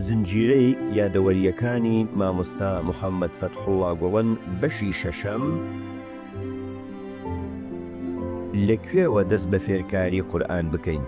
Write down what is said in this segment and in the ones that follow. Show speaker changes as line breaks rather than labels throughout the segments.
زنجیرەی یادەوەریەکانی مامۆستا محەممەد فەتحوڵڵا گوڵن بەشی شەشەم لەکوێوە دەست بە فێرکاری قورئان بکەین.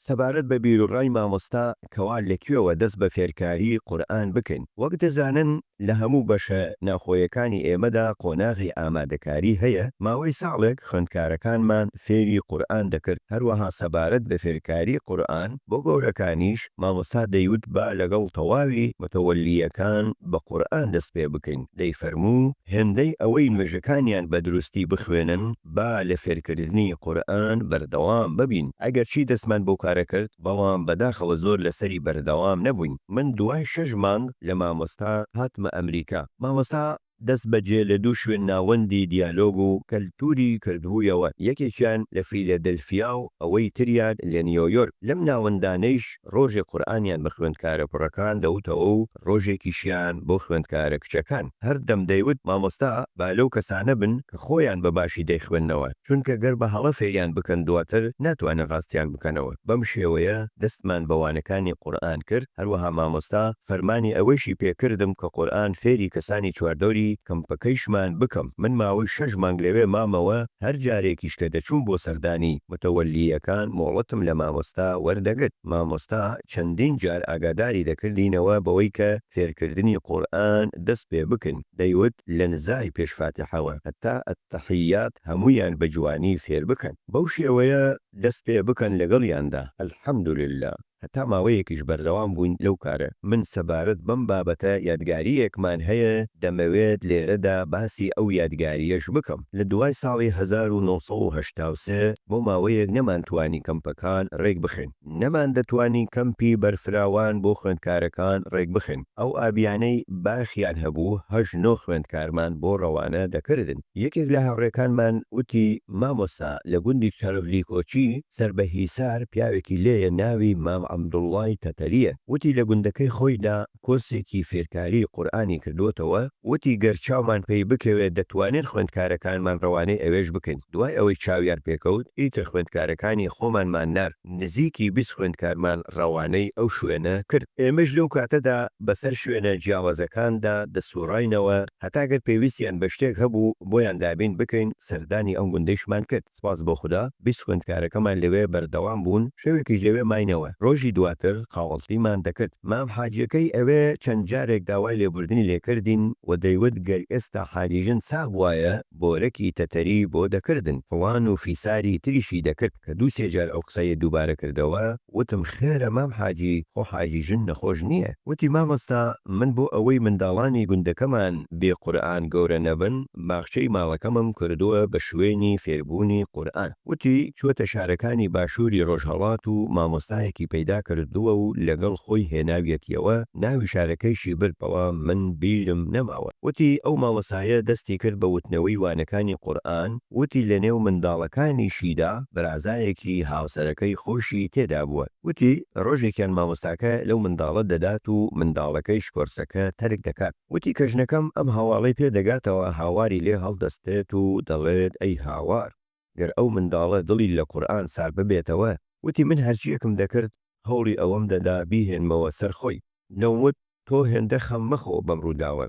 سەبارەت بە بیرروڕای مامۆستا کەوا لەکوێوە دەست بە فێرکاری قورئان بکەین. وەک دەزانن لە هەموو بەشە ناخۆیەکانی ئێمەدا قۆناغی ئامادەکاری هەیە. ماوەی ساڵێک خوێندکارەکانمان فێری قورئان دەکرد. هەروەها سەبارەت بە فێرکاری قورئان بۆ گەورەکانیش مامۆستا دەیوت با لەگەڵ تەواوی متەوەلیەکان بە قورئان دەست پێ بکەین. دەیفەرموو هێندەی ئەوەی نوێژەکانیان بە دروستی بخوێنن با لە فێرکردنی قورئان بەردەوام ببین. ئەگەرچی دەستمان بۆ کرد بەڵام بەداخەوە زۆر لەسەری بەردەوام نەبووین. من دوای 6 مانگ لە مامۆستا هاتمە ئەمریکا. مامۆستا دەست بەجێ لە دوو شوێن ناوەندی دیالۆگ و کەلتوری کردبوویەوە. یەکێکیان لە فیلەدەلفیا و ئەوەی تریان لە نیویۆرک. لەم ناوەندانەیش ڕۆژێک قورئانیان بە خوێندکارە کوڕەکان دەوتەوە و ڕۆژێکیشیان بۆ خوێندکارە کچەکان. هەردەم دەیوت مامۆستا با لەو کەسانە بن کە خۆیان بە باشی دەیخوێننەوە، چونکە گەر بە هەڵە فێریان بکەن دواتر ناتوانن ڕاستیان بکەنەوە. بەم شێوەیە دەستمان بەوانەکانی قورئان کرد. هەروەها مامۆستا فەرمانی ئەوەیشی پێکردم کە قورئان فێری کەسانی چواردەوری کەمپەکەیشمان بکەم. من ماوەی 6 مانگ لەوێ مامەوە. هەر جارێکیش کە دەچوون بۆ سەردانی متەوەلیەکان مۆڵەتم لە مامۆستا وەردەگرت. مامۆستا چەندین جار ئاگاداری دەکردینەوە بەوەی کە فێرکردنی قورئان دەست پێ بکەن. دەیوت لە نزای پێش فاتحەوە هەتا ئەتەحیات هەمویان بە جوانی فێر بکەن. بەو شێوەیە دەست پێ بکەن لەگەڵیاندا. ئەلحەمدولله. هەتا ماوەیەکیش بەردەوام بووین لەو کارە. من سەبارەت بەم بابەتە یادگاریەکمان هەیە دەمەوێت لێرەدا باسی ئەو یادگاریەش بکەم. لە دوای ساڵی 1983 بۆ ماوەیەک نەمانتوانی کەمپەکان ڕێک بخێن. نەمان دەتوانی کەمپی بەرفراوان بۆ خوێندکارەکان ڕێک بخێن. ئەو ئابیانەی باخیان هەبوو 8-9 خوێندکارمان بۆ ڕەوانە دەکردن. یەکێک لە هاوڕێکانمان وتی مامۆستا لە گوندی چەرڤلی کۆچی سەربەهیسار پیاوێکی لێیە ناوی مام عەبدوڵڵای تەتەریە. وتی لە گوندەکەی خۆیدا کۆرسێکی فێرکاری قورئانی کردوتەوە. وتی گەر چاومان پێی بکەوێت دەتوانێت خوێندکارەکانمان ڕەوانەی ئەوێش بکەین. دوای ئەوەی چاویان پێکەوت ئیتر خوێندکارەکانی خۆمانمان نار. نزیکی 20 خوێندکارمان ڕەوانەی ئەو شوێنە کرد. ئێمەش لەو کاتەدا بەسەر شوێنە جیاوازەکاندا دەسوڕاینەوە هەتاگەر پێویستیان بە شتێک هەبوو بۆیان دابین بکەین سەردانی ئەم گوندەیشمان کرد. سپاس بۆ خوددا 20 خوێندکارەکەمان لەوێ بەردەوام بوون. شەوێکیش لەوێ ماینەوە. ڕۆژی دواتر قاوەڵتیمان دەکرد. مام حاجیەکەی ئەوێ چەند جارێک داوای لێبوردنی لێکردین و دەیوت گەر ئێستا حالیژن ساغ وایە بۆرەکی تەتەری بۆ دەکردن. فڵان و فیساری تریشی دەکرد کە 2-3 جار ئەو قسەیە دووبارە کردەوە. وتم خێرە مام حاجی خۆ حاجیژن نەخۆش نییە. وتی مامۆستا من بۆ ئەوەی منداڵانی گوندەکەمان بێ قورئان گەورە نەبن باخچەی ماڵەکەمم کردووە بە شوێنی فێربوونی قورئان. وتی چووەتە شارەکانی باشووری ڕۆژهەڵات و مامۆستایەکی پەیدا کردووە و لەگەڵ خۆی هێناویەتیەوە. ناوی شارەکەیشی برد بەڵام من بیرم نەماوە. وتی ئەو مامۆسایە دەستی کرد بە وتنەوەی وانەکانی قورئان. وتی لە نێو منداڵەکانیشیدا برازایەکی هاوسەرەکەی خۆشی تێدا بووە. وتی ڕۆژێکیان مامۆستاکە لەو منداڵە دەدات و منداڵەکەیش کۆرسەکە تەرک دەکات. وتی کەژنەکەم ئەم هەواڵەی پێدەگاتەوە هاواری لێ هەڵدەستێت و دەڵێت ئەی هاوار گەر ئەو منداڵە دڵی لە قورئان سار ببێتەوە. وتی من هەرچیەکم دەکرد هەوڵی ئەوەم دەدا بیهێنمەوە سەر خۆی. نەوت تۆ هێندە خەم مەخۆ بەم ڕووداوە.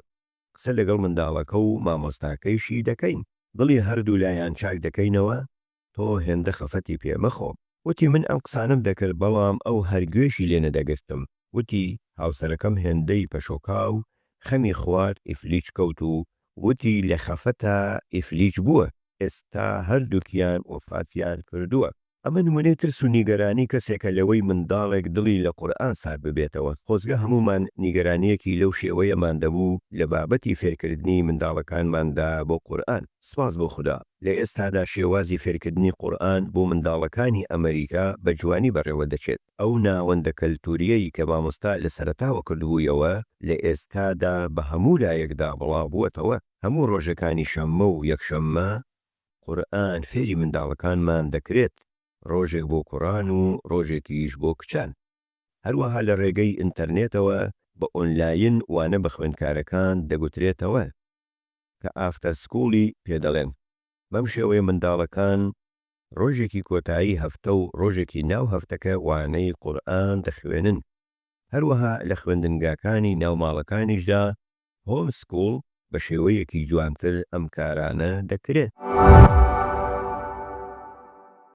قسە لەگەڵ منداڵەکە و مامۆستاکەیشی دەکەین. دڵی هەردوو لایان چاک دەکەینەوە. تۆ هێندە خەفەتی پێمەخۆ. وتی من ئەم قسانم دەکرد بەڵام ئەو هەرگوێشی لێ نەدەگرتم. وتی هاوسەرەکەم هێندەی پەشۆکا و خەمی خوارد ئیفلیچ کەوت و وتی لە خەفەتە ئیفلیچ بووە. ئێستا هەردووکیان وفاتیان کردووە. ئەمە نمونەی ترس و نیگەرانی کەسێکە لەوەی منداڵێک دڵی لە قورئان سار ببێتەوە. خۆزگە هەمومان نیگەرانیەکی لەو شێوەیەمان دەبوو لە بابەتی فێرکردنی منداڵەکانماندا بۆ قورئان. سپاس بۆ خوددا لە ئێستادا شێوازی فێرکردنی قورئان بۆ منداڵەکانی ئەمریکا بە جوانی بەڕێوە دەچێت. ئەو ناوەندە کەلتوریەی کە مامۆستا لە سەرەتاوە کردبوویەوە لە ئێستادا بە هەموو لایەکدا بڵاو بووەتەوە. هەموو ڕۆژەکانی شەممە و یەکشەممە قورئان فێری منداڵەکانمان دەکرێت. ڕۆژێک بۆ کوڕان و ڕۆژێکیش بۆ کچان. هەروەها لە ڕێگەی ئینتەرنێتەوە بە ئۆنلاین وانە بە خوێندکارەکان دەگوترێتەوە کە ئافتەر سکوڵی پێدەڵێن. بەم شێوەیە منداڵەکان ڕۆژێکی کۆتایی هەفتە و ڕۆژێکی ناو هەفتەکە وانەی قورئان دەخوێنن. هەروەها لە خوێندنگاکانی ناوماڵەکانیشدا هۆم سکوڵ بە شێوەیەکی جوانتر ئەم کارانە دەکرێت.